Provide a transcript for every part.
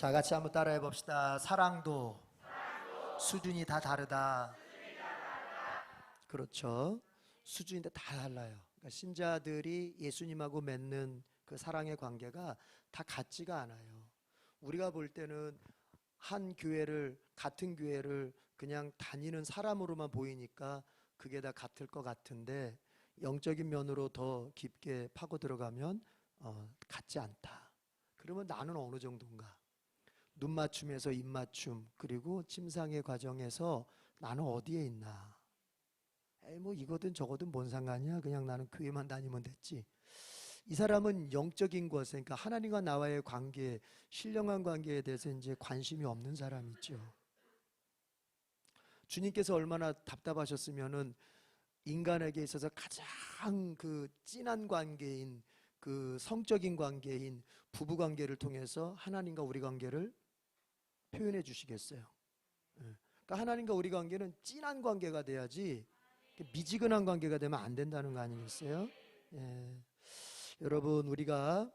자, 같이 한번 따라해 봅시다. 사랑도 수준이 다 다르다. 그렇죠. 수준이 다 달라요. 그러니까 신자들이 예수님하고 맺는 그 사랑의 관계가 다 같지가 않아요. 우리가 볼 때는 한 교회를, 같은 교회를 그냥 다니는 사람으로만 보이니까 그게 다 같을 것 같은데, 영적인 면으로 더 깊게 파고 들어가면 같지 않다. 그러면 나는 어느 정도인가? 눈 맞춤에서 입 맞춤, 그리고 침상의 과정에서 나는 어디에 있나? 에이, 뭐 이거든 저거든 뭔 상관이야? 그냥 나는 교회만 다니면 됐지. 이 사람은 영적인 것에, 그러니까 하나님과 나와의 관계, 신령한 관계에 대해서 이제 관심이 없는 사람이죠. 주님께서 얼마나 답답하셨으면은 인간에게 있어서 가장 그 진한 관계인, 그 성적인 관계인 부부 관계를 통해서 하나님과 우리 관계를 표현해 주시겠어요. 그러니까 하나님과 우리 관계는 진한 관계가 돼야지 미지근한 관계가 되면 안 된다는 거 아니겠어요? 예. 여러분, 우리가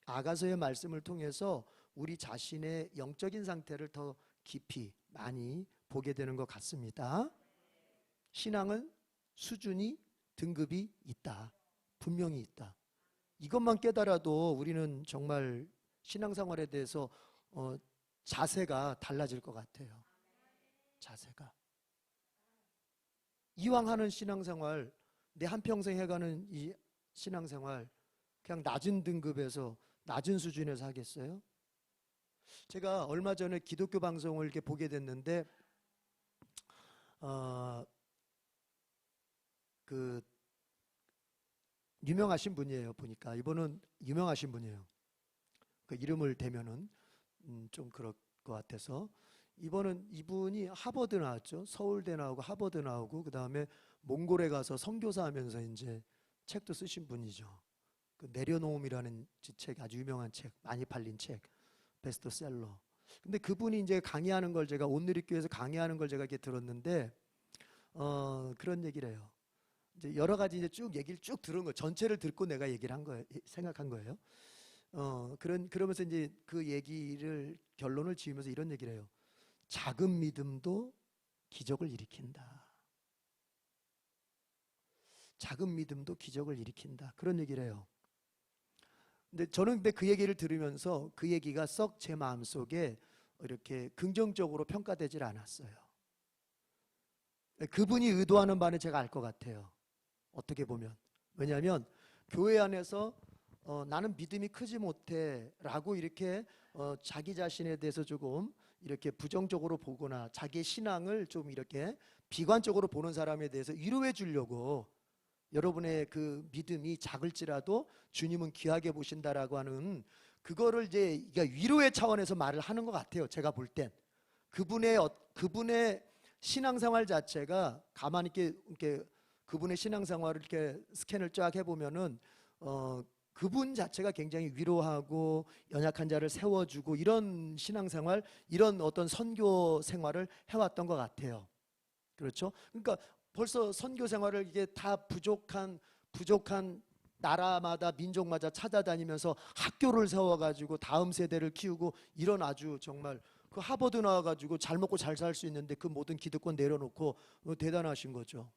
아가서의 말씀을 통해서 우리 자신의 영적인 상태를 더 깊이 많이 보게 되는 것 같습니다. 신앙은 수준이, 등급이 있다. 분명히 있다. 이것만 깨달아도 우리는 정말 신앙생활에 대해서 자세가 달라질 것 같아요. 자세가. 이왕 하는 신앙생활, 내 한평생 해가는 이 신앙생활, 그냥 낮은 등급에서, 낮은 수준에서 하겠어요? 제가 얼마 전에 기독교 방송을 이렇게 보게 됐는데, 그 유명하신 분이에요. 보니까 이분은 유명하신 분이에요. 그 이름을 대면은 좀 그럴 것 같아서. 이분이 하버드 나왔죠. 서울대 나오고 하버드 나오고, 그 다음에 몽골에 가서 선교사 하면서 이제 책도 쓰신 분이죠. 그 내려놓음이라는 책, 아주 유명한 책, 많이 팔린 책, 베스트셀러. 근데 그분이 이제 강의하는 걸, 제가 온누리교회에서 강의하는 걸 제가 이렇게 들었는데, 그런 얘기를 해요. 이제 여러 가지 이제 쭉 얘기를 쭉 들은 거예요. 전체를 듣고 내가 얘기를 한 거예요. 생각한 거예요. 그러면서 이제 그 얘기를, 결론을 지으면서 이런 얘기를 해요. 작은 믿음도 기적을 일으킨다. 작은 믿음도 기적을 일으킨다. 그런 얘기를 해요. 근데 저는 그 얘기를 들으면서 그 얘기가 썩 제 마음속에 이렇게 긍정적으로 평가되질 않았어요. 그분이 의도하는 바는 제가 알 것 같아요. 어떻게 보면. 왜냐하면 교회 안에서 나는 믿음이 크지 못해 라고 이렇게 자기 자신에 대해서 조금 이렇게 부정적으로 보거나 자기의 신앙을 좀 이렇게 비관적으로 보는 사람에 대해서 위로해 주려고, 여러분의 그 믿음이 작을지라도 주님은 귀하게 보신다라고 하는 그거를 이제 위로의 차원에서 말을 하는 것 같아요. 제가 볼 땐 그분의 신앙생활 자체가 가만히 이렇게 그분의 신앙생활을 이렇게 스캔을 쫙 해보면은 그분 자체가 굉장히 위로하고 연약한 자를 세워주고 이런 신앙생활, 이런 어떤 선교 생활을 해왔던 것 같아요. 그렇죠? 그러니까 벌써 선교 생활을 이게 다 부족한 나라마다 민족마다 찾아다니면서 학교를 세워가지고 다음 세대를 키우고, 이런 아주 정말 그 하버드 나와가지고 잘 먹고 잘 살 수 있는데 그 모든 기득권 내려놓고 대단하신 거죠.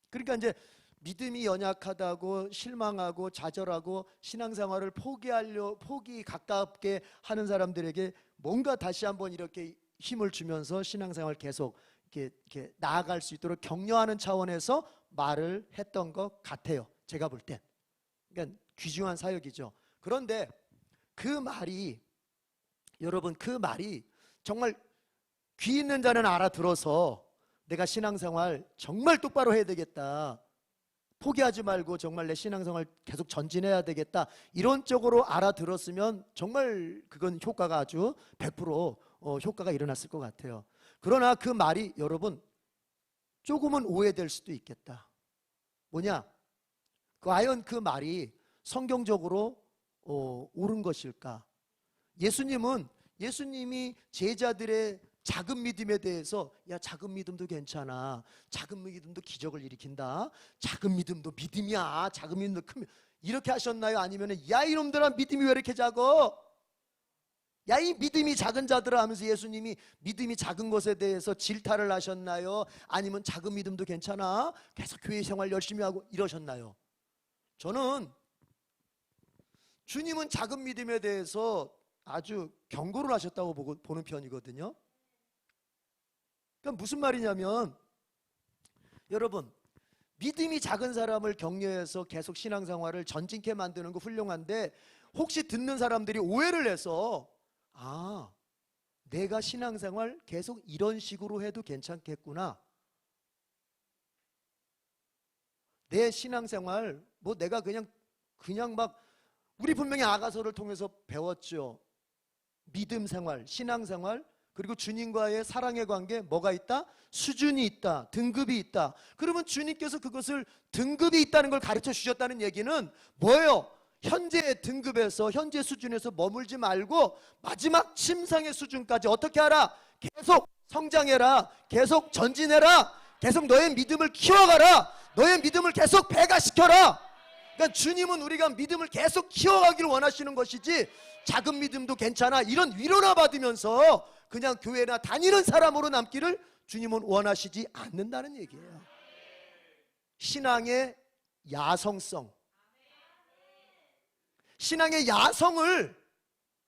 그러니까 이제 믿음이 연약하다고 실망하고 좌절하고 신앙생활을 포기 가깝게 하는 사람들에게 뭔가 다시 한번 이렇게 힘을 주면서 신앙생활 계속 이렇게 나아갈 수 있도록 격려하는 차원에서 말을 했던 것 같아요. 제가 볼 땐. 그러니까 귀중한 사역이죠. 그런데 그 말이, 여러분, 그 말이 정말 귀 있는 자는 알아들어서 내가 신앙생활 정말 똑바로 해야 되겠다, 포기하지 말고 정말 내 신앙생활 계속 전진해야 되겠다, 이런 쪽으로 알아들었으면 정말 그건 효과가 아주 100% 효과가 일어났을 것 같아요. 그러나 그 말이 여러분 조금은 오해될 수도 있겠다. 뭐냐? 과연 그 말이 성경적으로 옳은 것일까? 예수님이 제자들의 작은 믿음에 대해서, 야, 작은 믿음도 괜찮아, 작은 믿음도 기적을 일으킨다, 작은 믿음도 믿음이야, 작은 믿음도 큰, 이렇게 하셨나요? 아니면 야, 이놈들아, 믿음이 왜 이렇게 작어? 야, 이 믿음이 작은 자들아 하면서 예수님이 믿음이 작은 것에 대해서 질타를 하셨나요? 아니면 작은 믿음도 괜찮아? 계속 교회 생활 열심히 하고 이러셨나요? 저는 주님은 작은 믿음에 대해서 아주 경고를 하셨다고 보는 편이거든요. 그러니까 무슨 말이냐면, 여러분, 믿음이 작은 사람을 격려해서 계속 신앙생활을 전진케 만드는 거 훌륭한데, 혹시 듣는 사람들이 오해를 해서 내가 신앙생활 계속 이런 식으로 해도 괜찮겠구나, 내 신앙생활 뭐 내가 그냥 막, 우리 분명히 아가서를 통해서 배웠죠. 믿음 생활, 신앙 생활, 그리고 주님과의 사랑의 관계, 뭐가 있다? 수준이 있다, 등급이 있다. 그러면 주님께서 그것을 등급이 있다는 걸 가르쳐 주셨다는 얘기는 뭐예요? 현재 등급에서, 현재 수준에서 머물지 말고 마지막 침상의 수준까지 어떻게 하라? 계속 성장해라, 계속 전진해라, 계속 너의 믿음을 키워가라, 너의 믿음을 계속 배가시켜라. 그러니까 주님은 우리가 믿음을 계속 키워가기를 원하시는 것이지, 작은 믿음도 괜찮아 이런 위로나 받으면서 그냥 교회나 다니는 사람으로 남기를 주님은 원하시지 않는다는 얘기예요. 신앙의 야성성, 신앙의 야성을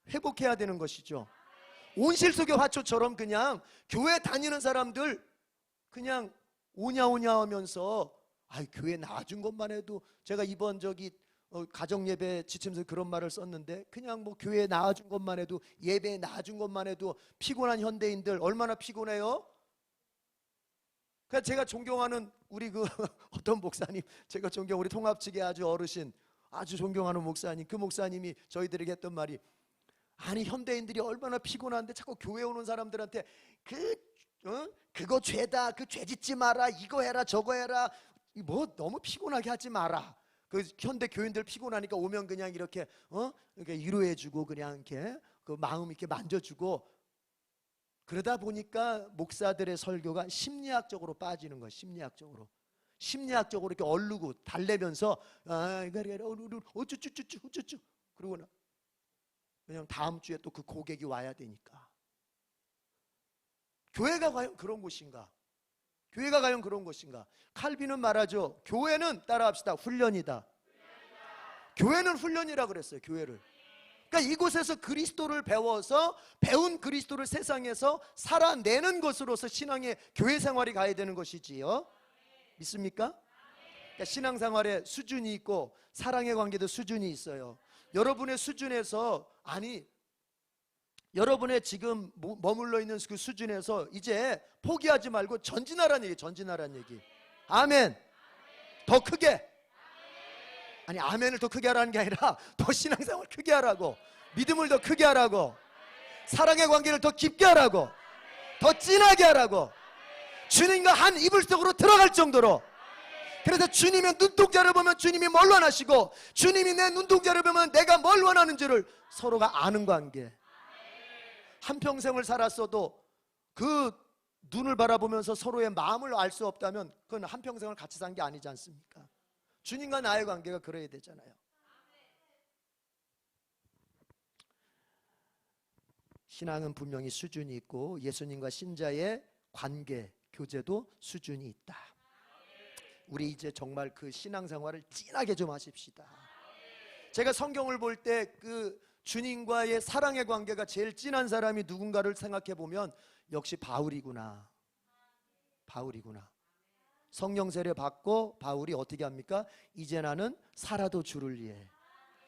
회복해야 되는 것이죠. 온실속의 화초처럼 그냥 교회 다니는 사람들 그냥 오냐오냐 하면서, 교회 나와준 것만 해도, 제가 이번 가정예배 지침서 그런 말을 썼는데, 그냥 뭐 교회에 나와준 것만 해도, 예배에 나와준 것만 해도 피곤한 현대인들 얼마나 피곤해요? 그러니까 제가 존경하는 우리 어떤 목사님, 제가 우리 통합 측의 아주 어르신, 아주 존경하는 목사님, 그 목사님이 저희들에게 했던 말이, 아니 현대인들이 얼마나 피곤한데 자꾸 교회 오는 사람들한테 그거 죄다, 그 죄 짓지 마라, 이거 해라 저거 해라, 뭐 너무 피곤하게 하지 마라. 그 현대 교인들 피곤하니까 오면 그냥 이렇게 위로해주고, 그냥 이렇게 그 마음 이렇게 만져주고, 그러다 보니까 목사들의 설교가 심리학적으로 빠지는 거예요. 심리학적으로 이렇게 얼르고 달래면서 어쭈쭈쭈쭈쭈쭈, 그러고 그냥 다음 주에 또 그 고객이 와야 되니까. 교회가 과연 그런 곳인가? 교회가 과연 그런 곳인가? 칼빈은 말하죠. 교회는, 따라합시다, 훈련이다. 교회는 훈련이라 그랬어요. 교회를. 그러니까 이곳에서 그리스도를 배워서, 배운 그리스도를 세상에서 살아내는 것으로서 신앙의 교회 생활이 가야 되는 것이지요. 믿습니까? 그러니까 신앙생활에 수준이 있고 사랑의 관계도 수준이 있어요. 여러분의 수준에서, 여러분의 지금 머물러 있는 그 수준에서 이제 포기하지 말고 전진하라는 얘기. 아멘. 더 크게. 아멘을 더 크게 하라는 게 아니라 더 신앙생활 크게 하라고, 믿음을 더 크게 하라고, 사랑의 관계를 더 깊게 하라고, 더 진하게 하라고, 주님과 한 이불 속으로 들어갈 정도로. 그래서 주님의 눈동자를 보면 주님이 뭘 원하시고, 주님이 내 눈동자를 보면 내가 뭘 원하는지를 서로가 아는 관계. 한평생을 살았어도 그 눈을 바라보면서 서로의 마음을 알 수 없다면 그건 한평생을 같이 산 게 아니지 않습니까? 주님과 나의 관계가 그래야 되잖아요. 신앙은 분명히 수준이 있고 예수님과 신자의 관계, 교제도 수준이 있다. 우리 이제 정말 그 신앙생활을 진하게 좀 하십시다. 제가 성경을 볼 때 그 주님과의 사랑의 관계가 제일 진한 사람이 누군가를 생각해 보면 역시 바울이구나. 성령 세례 받고 바울이 어떻게 합니까? 이제 나는 살아도 주를 위해,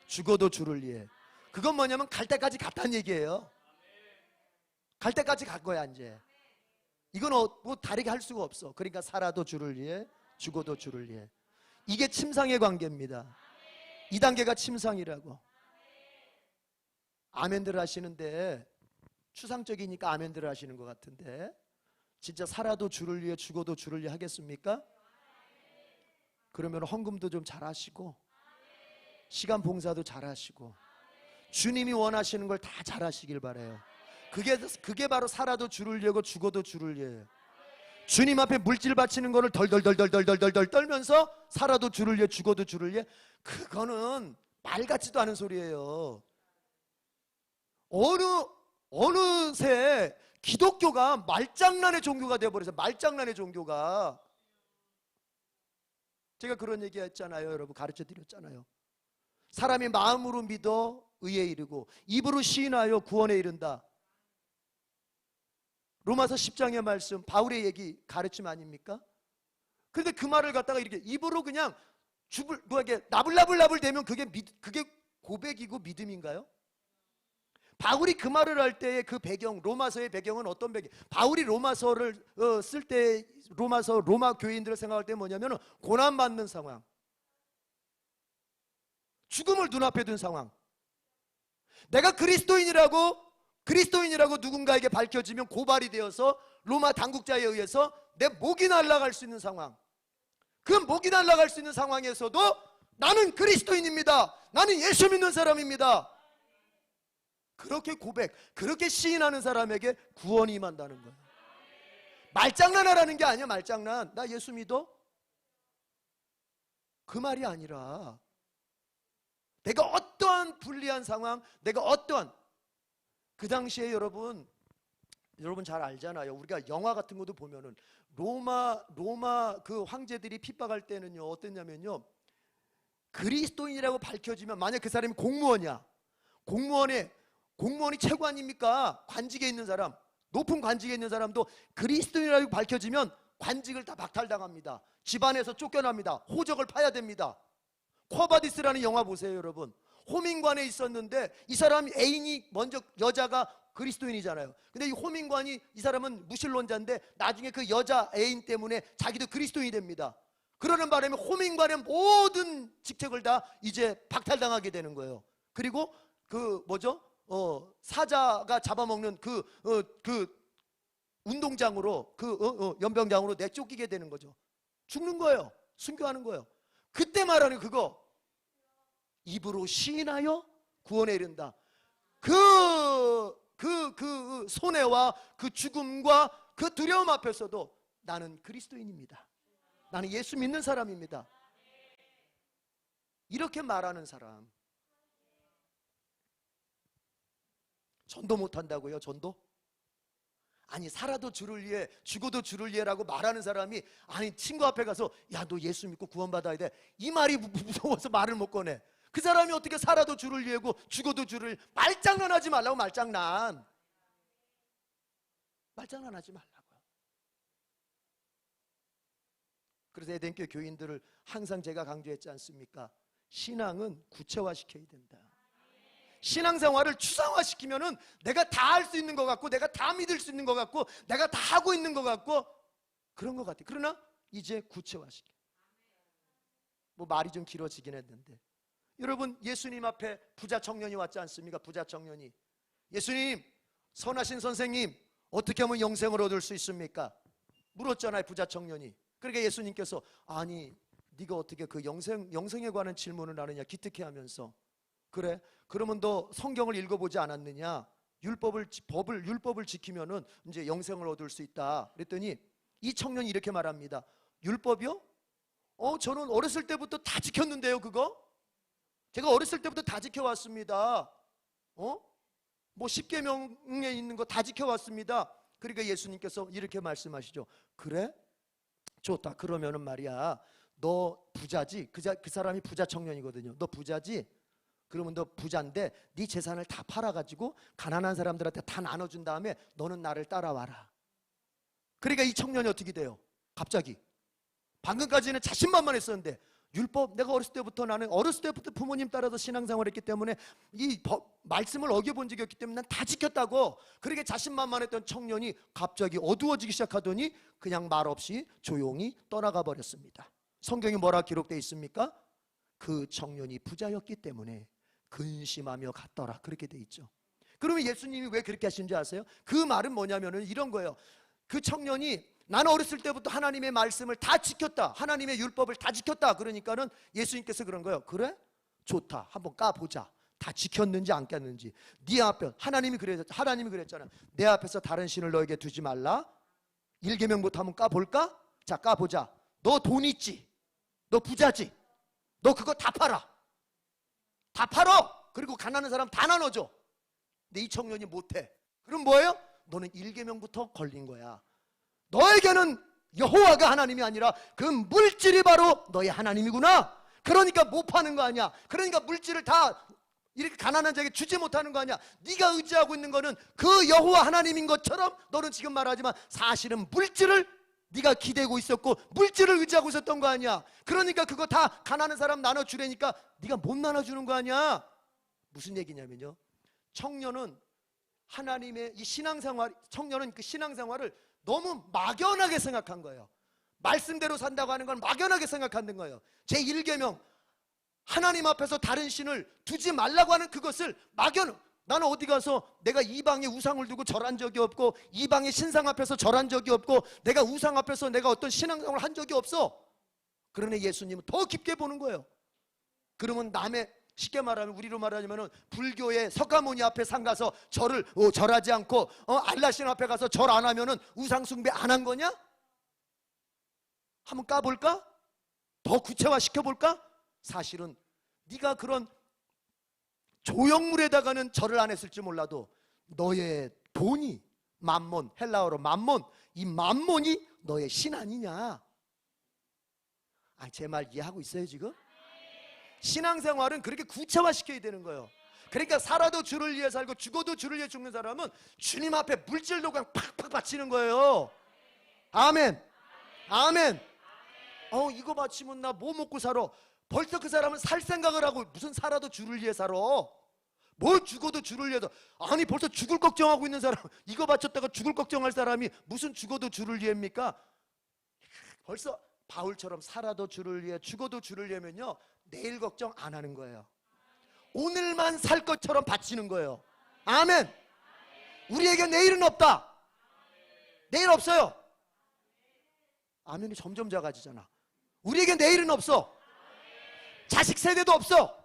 죽어도 주를 위해. 그건 뭐냐면 갈 때까지 갔다는 얘기예요. 갈 때까지 갈 거야 이제. 이건 뭐 다르게 할 수가 없어. 그러니까 살아도 주를 위해, 죽어도 주를 위해. 이게 침상의 관계입니다. 2단계가 침상이라고. 아멘들 하시는데, 추상적이니까 아멘들 하시는 것 같은데, 진짜 살아도 주를 위해, 죽어도 주를 위해 하겠습니까? 그러면 헌금도 좀 잘하시고, 시간 봉사도 잘하시고, 주님이 원하시는 걸 다 잘하시길 바라요. 그게 바로 살아도 주를 위하고 죽어도 주를 위해요. 주님 앞에 물질 바치는 거를 덜덜덜덜덜덜덜 떨면서 살아도 주를 위해, 죽어도 주를 위해, 그거는 말 같지도 않은 소리예요. 어느 어느새 기독교가 말장난의 종교가 되어버려서 말장난의 종교가. 제가 그런 얘기 했잖아요. 여러분 가르쳐 드렸잖아요. 사람이 마음으로 믿어 의에 이르고 입으로 시인하여 구원에 이른다. 로마서 10장의 말씀, 바울의 얘기 가르침 아닙니까? 그런데 그 말을 갖다가 이렇게 입으로 그냥 나불나불 대면 그게 고백이고 믿음인가요? 바울이 그 말을 할 때의 그 배경, 로마서의 배경은 어떤 배경? 바울이 로마서를 쓸 때 로마 교인들을 생각할 때 뭐냐면 고난받는 상황, 죽음을 눈앞에 둔 상황. 내가 그리스도인이라고 누군가에게 밝혀지면 고발이 되어서 로마 당국자에 의해서 내 목이 날아갈 수 있는 상황. 그 목이 날아갈 수 있는 상황에서도 나는 그리스도인입니다, 나는 예수 믿는 사람입니다, 그렇게 고백, 그렇게 시인하는 사람에게 구원이 임한다는 거예요. 말장난하라는 게 아니야. 말장난. 나 예수 믿어? 그 말이 아니라 내가 어떠한 불리한 상황, 내가 어떠한, 그 당시에 여러분 잘 알잖아요. 우리가 영화 같은 것도 보면은 로마 그 황제들이 핍박할 때는요 어땠냐면요, 그리스도인이라고 밝혀지면, 만약 그 사람이 공무원이야, 공무원이 최고 아닙니까? 관직에 있는 사람, 높은 관직에 있는 사람도 그리스도인이라고 밝혀지면 관직을 다 박탈당합니다. 집안에서 쫓겨납니다. 호적을 파야 됩니다. 쿼바디스라는 영화 보세요 여러분. 호민관에 있었는데 이 사람 애인이 먼저, 여자가 그리스도인이잖아요. 근데 이 호민관이, 이 사람은 무신론자인데 나중에 그 여자 애인 때문에 자기도 그리스도인이 됩니다. 그러는 바람에 호민관의 모든 직책을 다 이제 박탈당하게 되는 거예요. 그리고 사자가 잡아먹는 그 운동장으로, 연병장으로 내쫓기게 되는 거죠. 죽는 거예요. 순교하는 거예요. 그때 말하는 그거, 입으로 시인하여 구원에 이른다. 그 손해와 그 죽음과 그 두려움 앞에서도 나는 그리스도인입니다, 나는 예수 믿는 사람입니다, 이렇게 말하는 사람. 전도 못한다고요? 전도? 아니, 살아도 주를 위해 죽어도 주를 위해라고 말하는 사람이, 아니 친구 앞에 가서 야 너 예수 믿고 구원받아야 돼, 이 말이 무서워서 말을 못 꺼내. 그 사람이 어떻게 살아도 주를 위해고 죽어도 주를, 말장난하지 말라고. 말장난하지 말라고요. 그래서 에덴교회 교인들을 항상 제가 강조했지 않습니까? 신앙은 구체화시켜야 된다. 신앙생활을 추상화시키면은 내가 다 할 수 있는 것 같고, 내가 다 믿을 수 있는 것 같고, 내가 다 하고 있는 것 같고, 그런 것 같아요. 그러나 이제 구체화시켜. 말이 좀 길어지긴 했는데, 여러분 예수님 앞에 부자 청년이 왔지 않습니까? 부자 청년이, 예수님, 선하신 선생님, 어떻게 하면 영생을 얻을 수 있습니까? 물었잖아요, 부자 청년이. 그러니까 예수님께서, 아니 네가 어떻게 그 영생에 관한 질문을 하느냐, 기특해하면서. 그래? 그러면 너 성경을 읽어보지 않았느냐? 율법을 지키면은 이제 영생을 얻을 수 있다. 그랬더니 이 청년이 이렇게 말합니다. 율법이요? 저는 어렸을 때부터 다 지켰는데요, 그거? 제가 어렸을 때부터 다 지켜왔습니다. 10계명에 있는 거 다 지켜왔습니다. 그러니까 예수님께서 이렇게 말씀하시죠. 그래? 좋다. 그러면은 말이야, 너 부자지? 그 사람이 부자 청년이거든요. 너 부자지? 그러면 너 부자인데 네 재산을 다 팔아가지고 가난한 사람들한테 다 나눠준 다음에 너는 나를 따라와라. 그러니까 이 청년이 어떻게 돼요? 갑자기, 방금까지는 자신만만했었는데, 율법, 내가 나는 어렸을 때부터 부모님 따라서 신앙생활을 했기 때문에 이 말씀을 어겨본 적이 없기 때문에 난 다 지켰다고. 그렇게 자신만만했던 청년이 갑자기 어두워지기 시작하더니 그냥 말없이 조용히 떠나가 버렸습니다. 성경에 뭐라 기록되어 있습니까? 그 청년이 부자였기 때문에 근심하며 갔더라, 그렇게 돼 있죠. 그러면 예수님이 왜 그렇게 하시는지 아세요? 그 말은 뭐냐면은 이런 거예요. 그 청년이, 나는 어렸을 때부터 하나님의 말씀을 다 지켰다, 하나님의 율법을 다 지켰다. 그러니까는 예수님께서 그런 거예요. 그래? 좋다. 한번 까보자. 다 지켰는지 안 깼는지. 네 앞에 하나님이 그랬잖아. 내 앞에서 다른 신을 너에게 두지 말라. 1계명부터 한번 까볼까? 자, 까보자. 너 돈 있지? 너 부자지? 너 그거 다 팔아. 다 팔어. 그리고 가난한 사람 다 나눠줘. 근데 이 청년이 못해. 그럼 뭐예요? 너는 1계명부터 걸린 거야. 너에게는 여호와가 하나님이 아니라 그 물질이 바로 너의 하나님이구나. 그러니까 못 파는 거 아니야. 그러니까 물질을 다 이렇게 가난한 자에게 주지 못하는 거 아니야. 네가 의지하고 있는 거는 그 여호와 하나님인 것처럼 너는 지금 말하지만 사실은 물질을 네가 기대고 있었고 물질을 의지하고 있었던 거 아니야. 그러니까 그거 다 가난한 사람 나눠주려니까 네가 못 나눠주는 거 아니야. 무슨 얘기냐면요, 청년은 하나님의 이 신앙생활, 청년은 그 신앙생활을 너무 막연하게 생각한 거예요. 말씀대로 산다고 하는 건 막연하게 생각하는 거예요. 제1계명 하나님 앞에서 다른 신을 두지 말라고 하는 그것을 막연, 나는 어디 가서 내가 이방의 우상을 두고 절한 적이 없고 이방의 신상 앞에서 절한 적이 없고 내가 우상 앞에서 내가 어떤 신앙생활을 한 적이 없어. 그러나 예수님은 더 깊게 보는 거예요. 그러면 남의, 쉽게 말하면 우리로 말하자면 불교의 석가모니 앞에 상 가서 절하지 않고 알라신 앞에 가서 절 안 하면은 우상 숭배 안 한 거냐? 한번 까볼까? 더 구체화 시켜볼까? 사실은 네가 그런 조형물에다가는 절을 안 했을지 몰라도 너의 돈이, 맘몬, 헬라어로 맘몬, 이 맘몬이 너의 신 아니냐? 제 말 이해하고 있어요 지금? 신앙생활은 그렇게 구체화시켜야 되는 거예요. 그러니까 살아도 주를 위해 살고 죽어도 주를 위해 죽는 사람은 주님 앞에 물질도 그냥 팍팍 바치는 거예요. 아멘. 아멘. 이거 바치면 나 뭐 먹고 살아? 벌써 그 사람은 살 생각을 하고, 무슨 살아도 주를 위해 살아? 뭘 죽어도 주를 위해서? 아니 벌써 죽을 걱정하고 있는 사람, 이거 바쳤다가 죽을 걱정할 사람이 무슨 죽어도 주를 위해입니까? 벌써 바울처럼 살아도 주를 위해 죽어도 주를 위하면요 내일 걱정 안 하는 거예요. 오늘만 살 것처럼 바치는 거예요. 아멘. 우리에게 내일은 없다. 내일 없어요. 아멘이 점점 작아지잖아. 우리에게 내일은 없어. 자식 세대도 없어.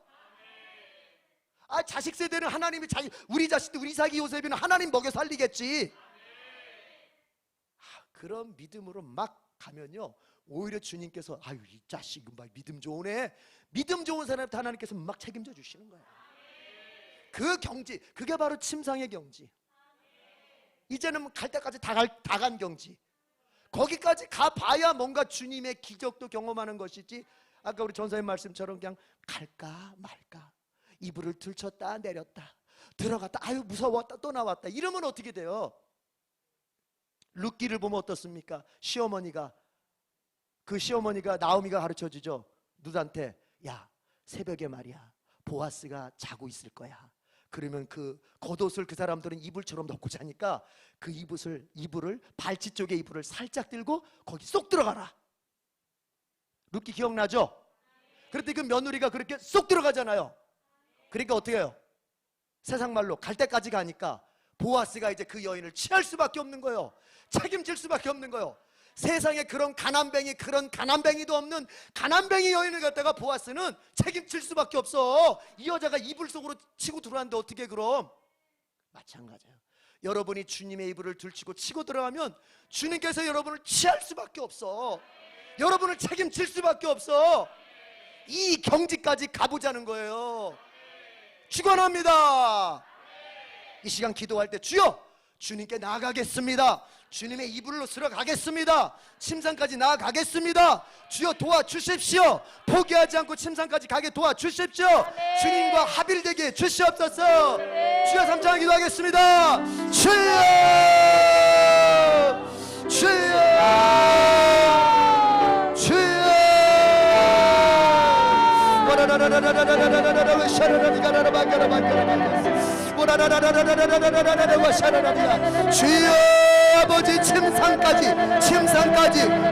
자식 세대는 하나님이 우리 자식들, 우리 이삭이 요셉이는 하나님 먹여 살리겠지. 그런 믿음으로 막 가면요 오히려 주님께서 이 자식은 막 믿음 좋으네. 믿음 좋은 사람한테 하나님께서 막 책임져 주시는 거예요. 그 경지, 그게 바로 침상의 경지. 이제는 갈 때까지 다 간 경지. 거기까지 가봐야 뭔가 주님의 기적도 경험하는 것이지, 아까 우리 전사님 말씀처럼 그냥 갈까 말까, 이불을 들쳤다 내렸다 들어갔다 무서웠다 또 나왔다 이러면 어떻게 돼요? 룻기를 보면 어떻습니까? 시어머니가 나오미가 가르쳐주죠. 룻한테, 야 새벽에 말이야 보아스가 자고 있을 거야. 그러면 그 겉옷을 그 사람들은 이불처럼 덮고 자니까 그 이불을 발치 쪽에 이불을 살짝 들고 거기 쏙 들어가라. 룻기 기억나죠? 그랬더니 그 며느리가 그렇게 쏙 들어가잖아요. 그러니까 어떻게 해요? 세상 말로 갈 때까지 가니까 보아스가 이제 그 여인을 취할 수밖에 없는 거예요. 책임질 수밖에 없는 거예요. 세상에 그런 가난뱅이도 없는 가난뱅이 여인을 갖다가 보아스는 책임질 수밖에 없어. 이 여자가 이불 속으로 치고 들어왔는데 어떻게 그럼? 마찬가지예요. 여러분이 주님의 이불을 들치고 치고 들어가면 주님께서 여러분을 취할 수밖에 없어. 여러분을 책임질 수밖에 없어. 이 경지까지 가보자는 거예요. 축원합니다. 이 시간 기도할 때 주여 주님께 나아가겠습니다. 주님의 이불로 들어가겠습니다. 침상까지 나아가겠습니다. 주여 도와주십시오. 포기하지 않고 침상까지 가게 도와주십시오. 주님과 합일되게 주시옵소서. 주여 3장 기도하겠습니다. 주여 주여 주여 주여 아버지 침상까지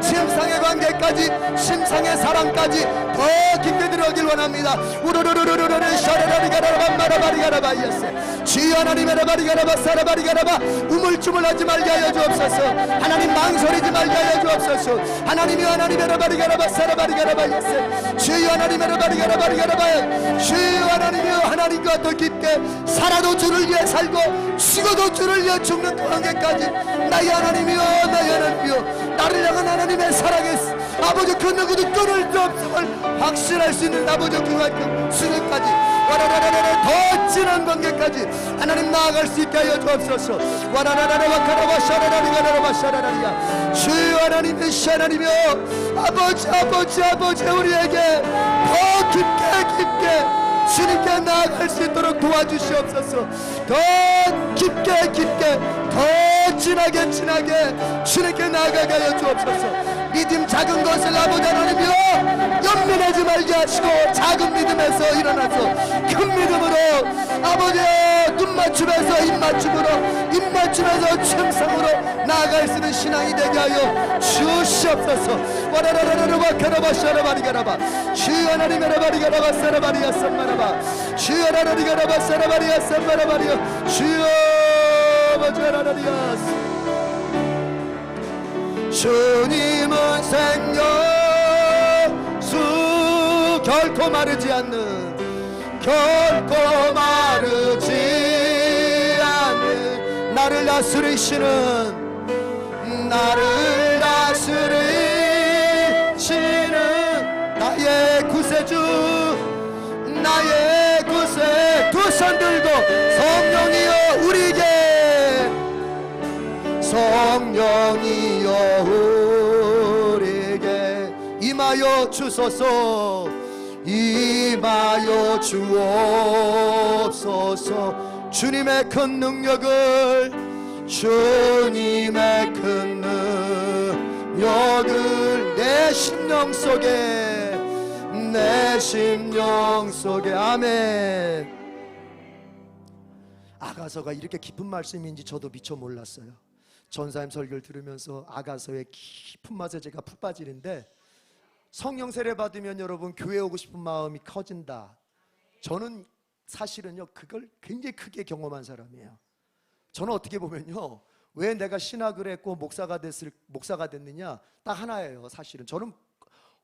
침상의 관계까지 침상의 사랑까지 더 깊게 들어오길 원합니다. 주여 하나님의 바리가라바 우물쭈물하지 말게 하여 주옵소서. 하나님 망설이지 말게 하여 주옵소서. 하나님의 바리가라바 사라바리가라바 주여 하나님의 바리가라바 주여 하나님이여 하나님과 더 깊게 살아도 주를 위해 살고 죽어도 주를 위해 죽는 그 관계까지 나의 하나님이여 나의 하나님이여 나를 향한 하나님의 사랑의 아버지 그 누구도 끊을 수 없음을 확신할 수 있는 아버지 그 수준까지 와라라라라 더 진한 관계까지 하나님 나아갈 수 있게 하여 주옵소서. 와라라라라 카라바샤라라리가라바샤라라리야 주여 하나님의 하나님이여 아버지 우리에게 더 깊게 주님께 나아갈 수 있도록 도와주시옵소서. 더 깊게 더 진하게 주님께 나아가게 하여 주옵소서. 믿음 작은 것을 아버지 하나님이여 연민하지 말게 하시고 작은 믿음에서 일어나서 큰 믿음으로 아버지의 눈 맞춤에서 입 맞춤에서 충성으로 나아갈 수 있는 신앙이 되게 하여 주시옵소서. 와라라라라바 카라바샤라바리가라바 주여 하나님 라바리가라바 사라바리야 쌈마라바 주여 하나리가라바 사라바리야 쌈마라바리야 주여 아버지 하나리야 주님은 생명수 결코 마르지 않는 나를 다스리시는 나의 구세주 나의 구세 두 손 들고 성령이여 우리에게 임하여 주소서. 임하여 주옵소서. 주님의 큰 능력을 내 심령 속에 아멘. 아가서가 이렇게 깊은 말씀인지 저도 미처 몰랐어요. 전사님 설교를 들으면서 아가서의 깊은 맛에 제가 푹 빠지는데, 성령 세례 받으면 여러분 교회 오고 싶은 마음이 커진다. 저는 사실은요 그걸 굉장히 크게 경험한 사람이에요. 저는 어떻게 보면요 왜 내가 신학을 했고 목사가 됐느냐 딱 하나예요. 사실은 저는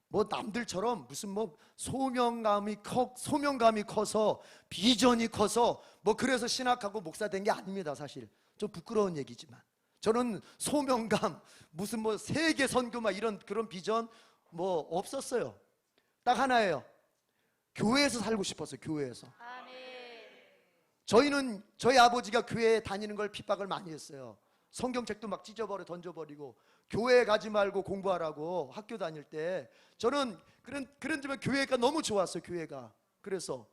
뭐 남들처럼 무슨 뭐 소명감이 커서 비전이 커서 뭐 그래서 신학하고 목사 된 게 아닙니다. 사실 좀 부끄러운 얘기지만 저는 소명감 무슨 뭐 세계 선교 막 이런 그런 비전 뭐 없었어요. 딱 하나예요. 교회에서 살고 싶었어요. 교회에서. 저희 아버지가 교회에 다니는 걸 핍박을 많이 했어요. 성경책도 막 찢어버려 던져버리고 교회 가지 말고 공부하라고 학교 다닐 때 저는 그런지만 교회가 너무 좋았어요. 교회가. 그래서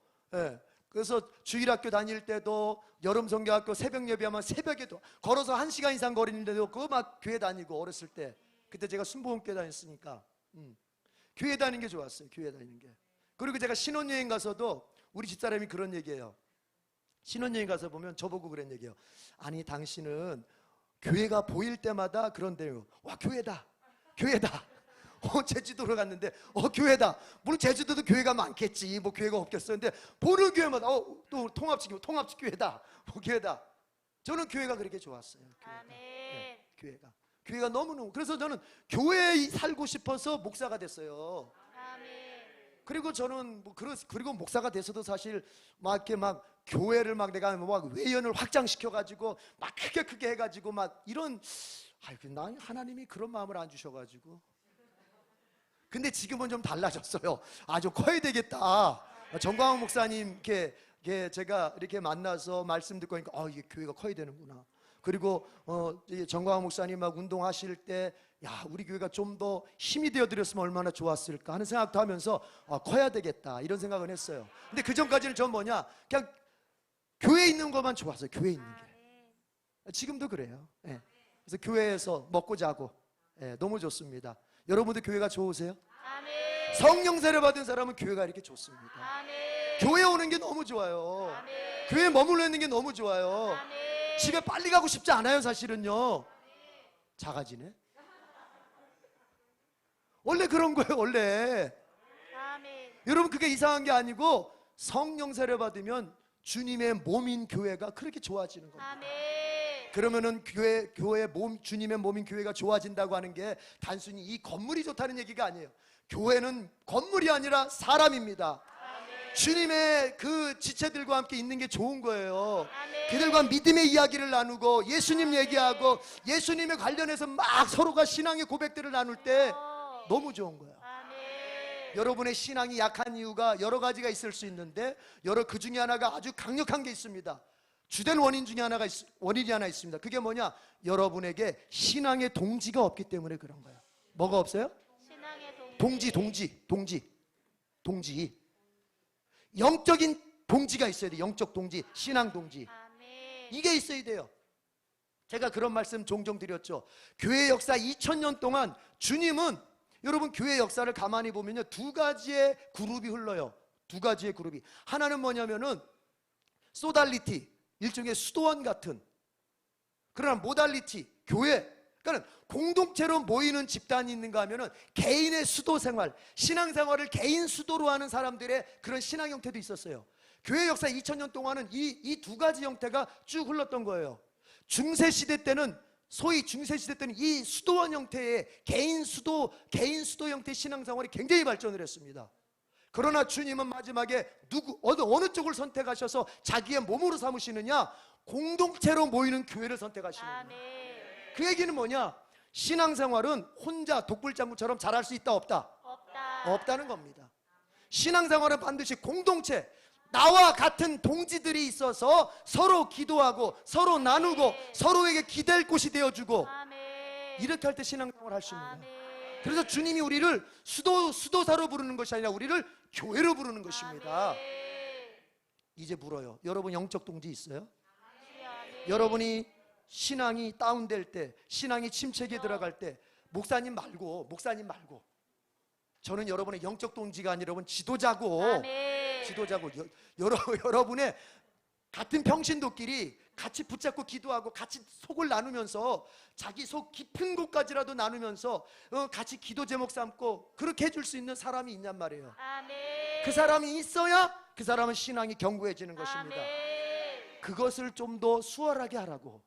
주일학교 다닐 때도 여름 성경학교 새벽 예배하면 새벽에도 걸어서 1시간 이상 거리는데도 그거 막 교회 다니고 어렸을 때 그때 제가 순복음교회 다녔으니까 교회 다니는 게 좋았어요. 교회 다니는 게. 그리고 제가 신혼여행 가서도 우리 집사람이 그런 얘기해요. 신혼여행 가서 보면 저보고 그런 얘기해요. 아니 당신은 교회가 보일 때마다 그런데요. 와 교회다. 제주도로 갔는데 교회다. 물론 제주도도 교회가 많겠지. 뭐 교회가 없겠어. 근데 보는 교회마다 또 통합식 교회다. 뭐 교회다. 저는 교회가 그렇게 좋았어요. 교회가 너무너무. 그래서 저는 교회에 살고 싶어서 목사가 됐어요. 그리고 저는 그리고 목사가 돼서도 사실 막 이렇게 막 교회를 막 내가 막 외연을 확장시켜 가지고 막 크게 해 가지고 막 이런 난 하나님이 그런 마음을 안 주셔 가지고. 근데 지금은 좀 달라졌어요. 좀 커야 되겠다. 정광훈 목사님 이렇게 제가 이렇게 만나서 말씀 듣고 하니까 이게 교회가 커야 되는구나. 그리고 정광훈 목사님 막 운동하실 때 우리 교회가 좀 더 힘이 되어드렸으면 얼마나 좋았을까 하는 생각도 하면서 커야 되겠다 이런 생각을 했어요. 근데 그 전까지는 전 뭐냐 그냥 교회에 있는 것만 좋았어요. 교회에 있는 게. 지금도 그래요. 그래서 교회에서 먹고 자고 너무 좋습니다. 여러분도 교회가 좋으세요? 아멘. 성령 세례 받은 사람은 교회가 이렇게 좋습니다. 아멘. 교회 오는 게 너무 좋아요. 아멘. 교회에 머물러 있는 게 너무 좋아요. 아멘. 집에 빨리 가고 싶지 않아요. 사실은요. 작아지네. 원래 그런 거예요. 원래. 아멘. 여러분 그게 이상한 게 아니고 성령 세례 받으면 주님의 몸인 교회가 그렇게 좋아지는 겁니다. 아멘. 그러면은 주님의 몸인 교회가 좋아진다고 하는 게 단순히 이 건물이 좋다는 얘기가 아니에요. 교회는 건물이 아니라 사람입니다. 아멘. 주님의 그 지체들과 함께 있는 게 좋은 거예요. 아멘. 그들과 믿음의 이야기를 나누고 예수님 얘기하고 예수님에 관련해서 막 서로가 신앙의 고백들을 나눌 때 너무 좋은 거야. 아멘. 여러분의 신앙이 약한 이유가 여러 가지가 있을 수 있는데 그 중에 하나가 아주 강력한 게 있습니다. 주된 원인 중에 원인이 하나 있습니다. 그게 뭐냐? 여러분에게 신앙의 동지가 없기 때문에 그런 거예요. 뭐가 없어요? 신앙의 동지. 영적인 동지가 있어야 돼요. 영적 동지, 신앙 동지. 아멘. 이게 있어야 돼요. 제가 그런 말씀 종종 드렸죠. 교회 역사 2000년 동안 주님은, 여러분 교회 역사를 가만히 보면요, 두 가지의 그룹이 흘러요. 두 가지의 그룹이. 하나는 뭐냐면은 소달리티, 일종의 수도원 같은, 그러나 모달리티, 교회, 그러니까 공동체로 모이는 집단이 있는가 하면은 개인의 수도 생활, 신앙생활을 개인 수도로 하는 사람들의 그런 신앙 형태도 있었어요. 교회 역사 2000년 동안은 이 두 가지 형태가 쭉 흘렀던 거예요. 중세시대 때는, 소위 중세시대 때는 이 수도원 형태의 개인 수도 형태의 신앙생활이 굉장히 발전을 했습니다. 그러나 주님은 마지막에 어느 쪽을 선택하셔서 자기의 몸으로 삼으시느냐? 공동체로 모이는 교회를 선택하시는 거예요. 아멘. 그 얘기는 뭐냐? 신앙생활은 혼자 독불장구처럼 잘할 수 있다 없다? 없다는 겁니다. 신앙생활은 반드시 공동체, 나와 같은 동지들이 있어서 서로 기도하고 서로 나누고 서로에게 기댈 곳이 되어주고, 아멘. 이렇게 할 때 신앙생활을 할 수 있는 거예요. 아멘. 그래서 주님이 우리를 수도사로 부르는 것이 아니라 우리를 교회로 부르는 것입니다. 아멘. 이제 물어요. 여러분 영적 동지 있어요? 아멘. 여러분이 신앙이 다운될 때, 신앙이 침체기에 들어갈 때 목사님 말고 저는 여러분의 영적 동지가 아니라 여러분 지도자고, 아멘. 여러분의 같은 평신도끼리 같이 붙잡고 기도하고 같이 속을 나누면서 자기 속 깊은 곳까지라도 나누면서 같이 기도 제목 삼고 그렇게 해줄 수 있는 사람이 있냔 말이에요. 아멘. 그 사람이 있어야 그 사람은 신앙이 견고해지는 것입니다. 아멘. 그것을 좀 더 수월하게 하라고,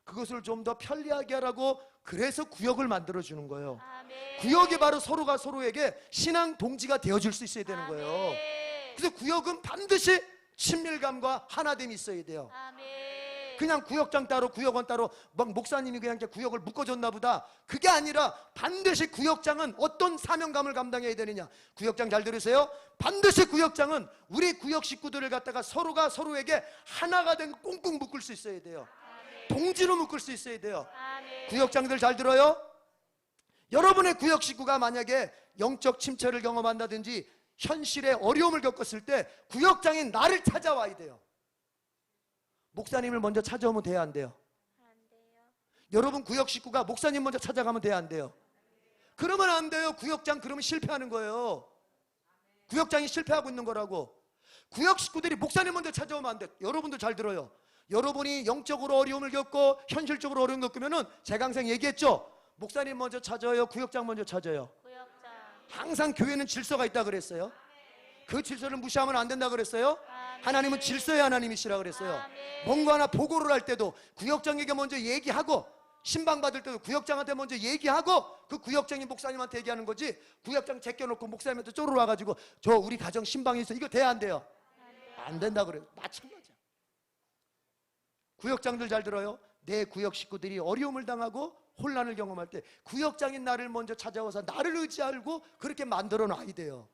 그것을 좀 더 편리하게 하라고, 그래서 구역을 만들어주는 거예요. 아멘. 구역이 바로 서로가 서로에게 신앙 동지가 되어줄 수 있어야 되는 거예요. 아멘. 그래서 구역은 반드시 친밀감과 하나됨이 있어야 돼요. 아멘. 그냥 구역장 따로 구역원 따로 막 목사님이 그냥 이렇게 구역을 묶어줬나 보다, 그게 아니라 반드시 구역장은 어떤 사명감을 감당해야 되느냐? 구역장 잘 들으세요. 반드시 구역장은 우리 구역 식구들을 갖다가 서로가 서로에게 하나가 된 꽁꽁 묶을 수 있어야 돼요. 동지로 묶을 수 있어야 돼요. 아멘. 구역장들 잘 들어요. 여러분의 구역 식구가 만약에 영적 침체를 경험한다든지 현실의 어려움을 겪었을 때 구역장인 나를 찾아와야 돼요. 목사님을 먼저 찾아오면 돼야 안 돼요? 안 돼요. 여러분 구역 식구가 목사님 먼저 찾아가면 돼야 안 돼요? 그러면 안 돼요. 구역장 그러면 실패하는 거예요. 구역장이 실패하고 있는 거라고. 구역 식구들이 목사님 먼저 찾아오면 안 돼. 여러분도 잘 들어요. 여러분이 영적으로 어려움을 겪고 현실적으로 어려움을 겪으면은 제가 항상 얘기했죠. 목사님 먼저 찾아요, 구역장 먼저 찾아요. 구역장. 항상 교회는 질서가 있다 그랬어요. 그 질서를 무시하면 안 된다 그랬어요. 아멘. 하나님은 질서의 하나님이시라 그랬어요. 아멘. 뭔가 하나 보고를 할 때도 구역장에게 먼저 얘기하고, 신방 받을 때도 구역장한테 먼저 얘기하고 그 구역장이 목사님한테 얘기하는 거지, 구역장 제껴놓고 목사님한테 쪼르르 와가지고 저 우리 가정 신방에 있어, 이거 돼야 안 돼요? 안 된다 그래요. 마찬가지야. 구역장들 잘 들어요. 내 구역 식구들이 어려움을 당하고 혼란을 경험할 때 구역장인 나를 먼저 찾아와서 나를 의지하고 그렇게 만들어 놔야 돼요.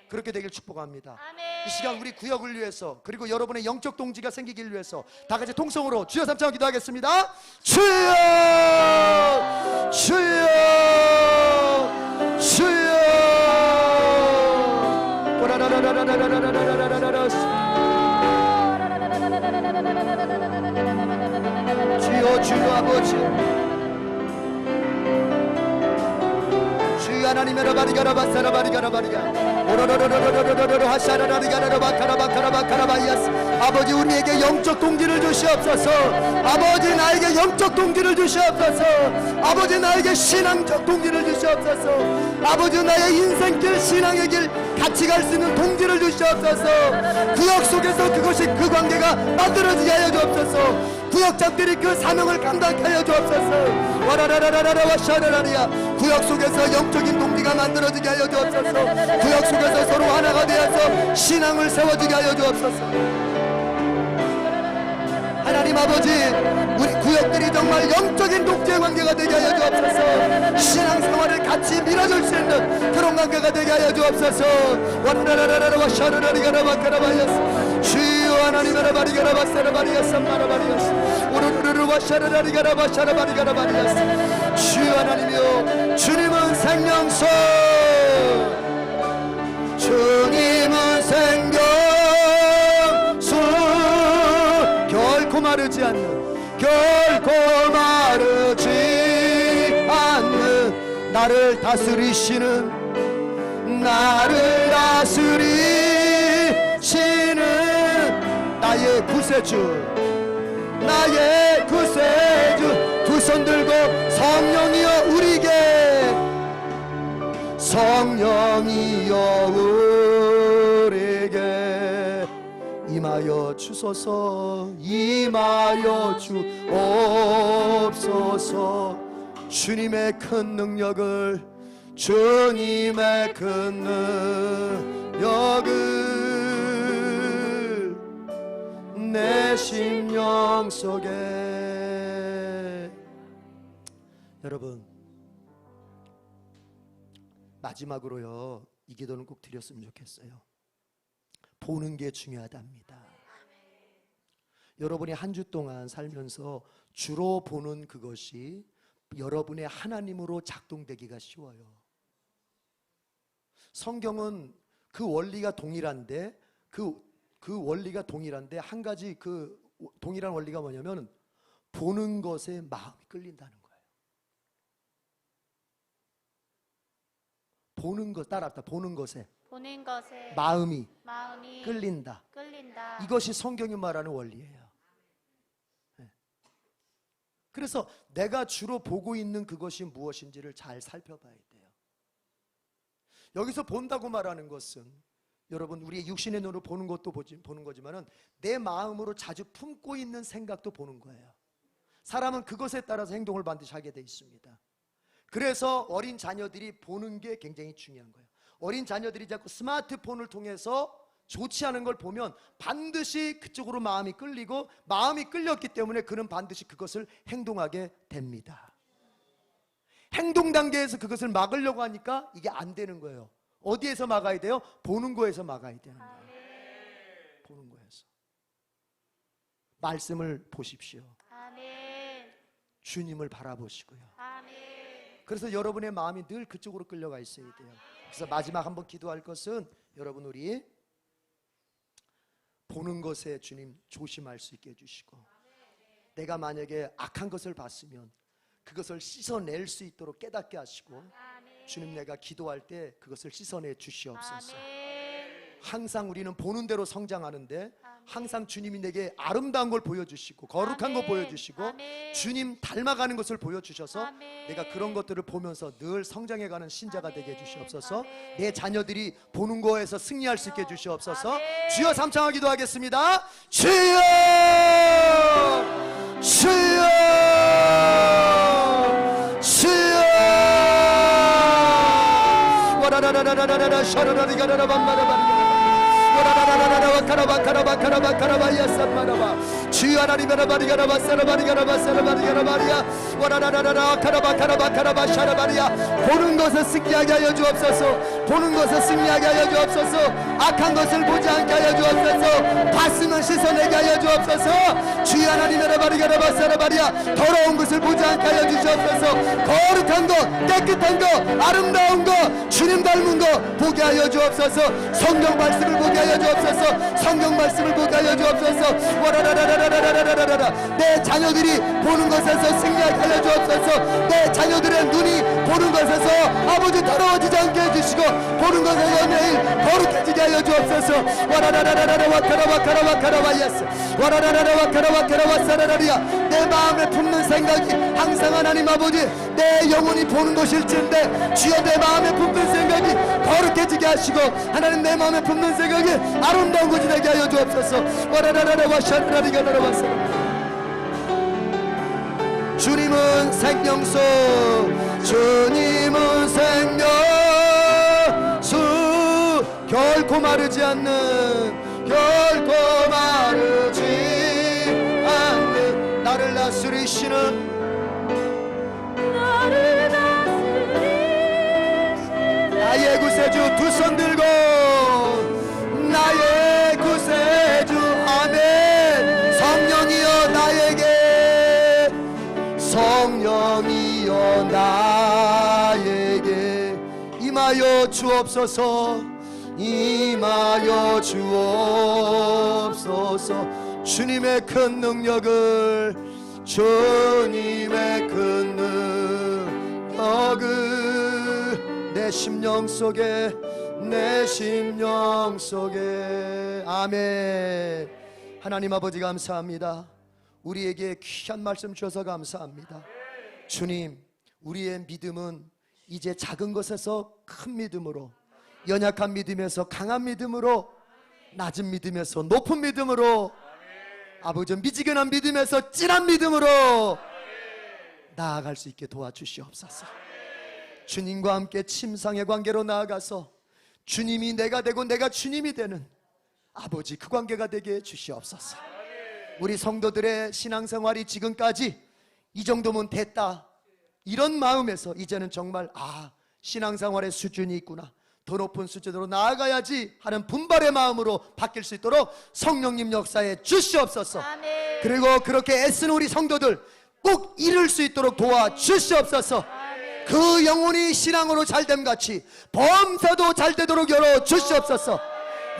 그렇게 되길 축복합니다. 아멘. 이 시간 우리 구역을 위해서, 그리고 여러분의 영적 동지가 생기길 위해서 다 같이 통성으로 주여 삼창 기도하겠습니다. 주여, 주여, 주여. 주여, 주여 아버지, 주여 하나님, 아버지 우리에게 영적 동기를 주시옵소서. 아버지 나에게 영적 동기를 주시옵소서. 아버지 나에게 신앙적 동기를 주시옵소서. 아버지 나의 인생길, 신앙의 길 같이 갈 수 있는 동기를 주시옵소서. 구역 속에서 그것이, 그 관계가 만들어지게 하여 주옵소서. 구역장들이 그 사명을 감당하게 하여 주옵소서. 와라라라라라 와샤라라리야. 구역 속에서 영적인 동기가 만들어지게 하여 주옵소서. 구역 속에서 서로 하나가 되어서 신앙을 세워지게 하여 주옵소서. 하나님 아버지, 우리 구역 가족들이 정말 영적인 독재 관계가 되게 하여 주옵소서. 신앙생활을 같이 밀어줄 수 있는 그런 관계가 되게 하여 주옵소서. 와라라라라와 샤르라리가라바카라바야스 주여 하나님의 바리가라바사라바리야산마라바리야스 오르르르와 샤르라리가라바샤라바리가라바리야스 주여 하나님이여 주님은 생명수 주님은 생명수 결코 마르지 않는 결코 마르지 않는 나를 다스리시는 나의 구세주 나의 구세주 두 손 들고 성령이여 우리에게 성령이여 우리에게 임하여 주소서 임하여 주옵소서. 주님의 큰 능력을 주님의 큰 능력을 내 심령 속에. 여러분 마지막으로요 이 기도는 꼭 드렸으면 좋겠어요. 보는 게 중요하답니다. 여러분이 한 주 동안 살면서 주로 보는 그것이 여러분의 하나님으로 작동되기가 쉬워요. 성경은 그 원리가 동일한데 그 원리가 동일한데 한 가지 그 동일한 원리가 뭐냐면 보는 것에 마음이 끌린다는 거예요. 보는 것 따라합니다. 보는 것에 마음이 끌린다. 이것이 성경이 말하는 원리예요. 네. 그래서 내가 주로 보고 있는 그것이 무엇인지를 잘 살펴봐야 돼요. 여기서 본다고 말하는 것은 여러분 우리의 육신의 눈으로 보는 것도 보는 거지만은 내 마음으로 자주 품고 있는 생각도 보는 거예요. 사람은 그것에 따라서 행동을 반드시 하게 돼 있습니다. 그래서 어린 자녀들이 보는 게 굉장히 중요한 거예요. 어린 자녀들이 자꾸 스마트폰을 통해서 좋지 않은 걸 보면 반드시 그쪽으로 마음이 끌리고 마음이 끌렸기 때문에 그는 반드시 그것을 행동하게 됩니다. 행동 단계에서 그것을 막으려고 하니까 이게 안 되는 거예요. 어디에서 막아야 돼요? 보는 거에서 막아야 되는 거예요. 보는 거에서. 말씀을 보십시오. 주님을 바라보시고요. 그래서 여러분의 마음이 늘 그쪽으로 끌려가 있어야 돼요. 그래서 마지막 한번 기도할 것은 여러분 우리 보는 것에 주님 조심할 수 있게 해주시고 내가 만약에 악한 것을 봤으면 그것을 씻어낼 수 있도록 깨닫게 하시고 주님 내가 기도할 때 그것을 씻어내 주시옵소서. 항상 우리는 보는 대로 성장하는데 항상 주님이 내게 아름다운 걸 보여주시고 거룩한 걸 보여주시고 주님 닮아가는 것을 보여주셔서 내가 그런 것들을 보면서 늘 성장해가는 신자가 되게 해주시옵소서. 내 자녀들이 보는 거에서 승리할 수 있게 해주시옵소서. 주여 삼창하 기도하겠습니다. 주여 주여 주여 와라라라라라라 샤라라리가라라 밤마라바리가라 주여 하나님 보는 것을 승리하게 하여 주옵소서. 보는 것을 승리하게 하여 주옵소서. 악한 것을 보지 않게 하여 주옵소서. 봤으면 씻어내게 하여 주옵소서. 주여 하나님 더러운 것을 보지 않게 하여 주시옵소서. 거룩한 것, 깨끗한 것, 아름다운 것, 주님 닮은 것 보게 하여 주옵소서. 성경 말씀을 보게 하여 주옵소서. 성경 말씀을 보게 하여 주옵소서. 내 자녀들이 보는 것에서 승리하게 하여 주옵소서. 내 자녀들의 눈이 보는 것에서 아버지 더러워지지 않게 해주시고 보는 것에서 매일 거룩해지게 하여 주옵소서. 내 마음에 품는 생각이 항상 하나님 아버지 내 영혼이 보는 것일진데 주여 내 마음에 품는 생각이 거룩해지게 하시고 하나님 내 마음에 품는 생각이 아름다운 것이 되게 하여 주옵소서. 주님은 생명수 주님은 생명수 결코 마르지 않는 결코 마르지 않는 나를 다스리시는 나를 다스리시는 나의 구세주 두 손 들고 나의 구세주 아멘. 성령이여 나에게 성령이여 나에게 임하여 주옵소서 임하여 주옵소서. 주님의 큰 능력을 주님의 큰 능력을 내 심령 속에 내 심령 속에 아멘. 하나님 아버지 감사합니다. 우리에게 귀한 말씀 주셔서 감사합니다. 주님, 우리의 믿음은 이제 작은 것에서 큰 믿음으로, 연약한 믿음에서 강한 믿음으로, 낮은 믿음에서 높은 믿음으로, 아버지 미지근한 믿음에서 찐한 믿음으로 나아갈 수 있게 도와주시옵소서. 주님과 함께 침상의 관계로 나아가서 주님이 내가 되고 내가 주님이 되는 아버지 그 관계가 되게 해주시옵소서. 우리 성도들의 신앙생활이 지금까지 이 정도면 됐다, 이런 마음에서 이제는 정말 신앙생활의 수준이 있구나, 더 높은 수준으로 나아가야지 하는 분발의 마음으로 바뀔 수 있도록 성령님 역사에 주시옵소서. 아멘. 그리고 그렇게 애쓰는 우리 성도들 꼭 이룰 수 있도록 도와주시옵소서. 아멘. 그 영혼이 신앙으로 잘됨 같이 범사도 잘 되도록 열어 주시옵소서.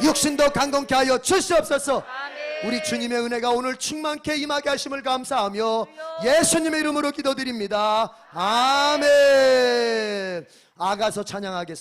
육신도 강건케 하여 주시옵소서. 아멘. 우리 주님의 은혜가 오늘 충만케 임하게 하심을 감사하며 예수님의 이름으로 기도드립니다. 아멘. 아가서 찬양하겠습니다.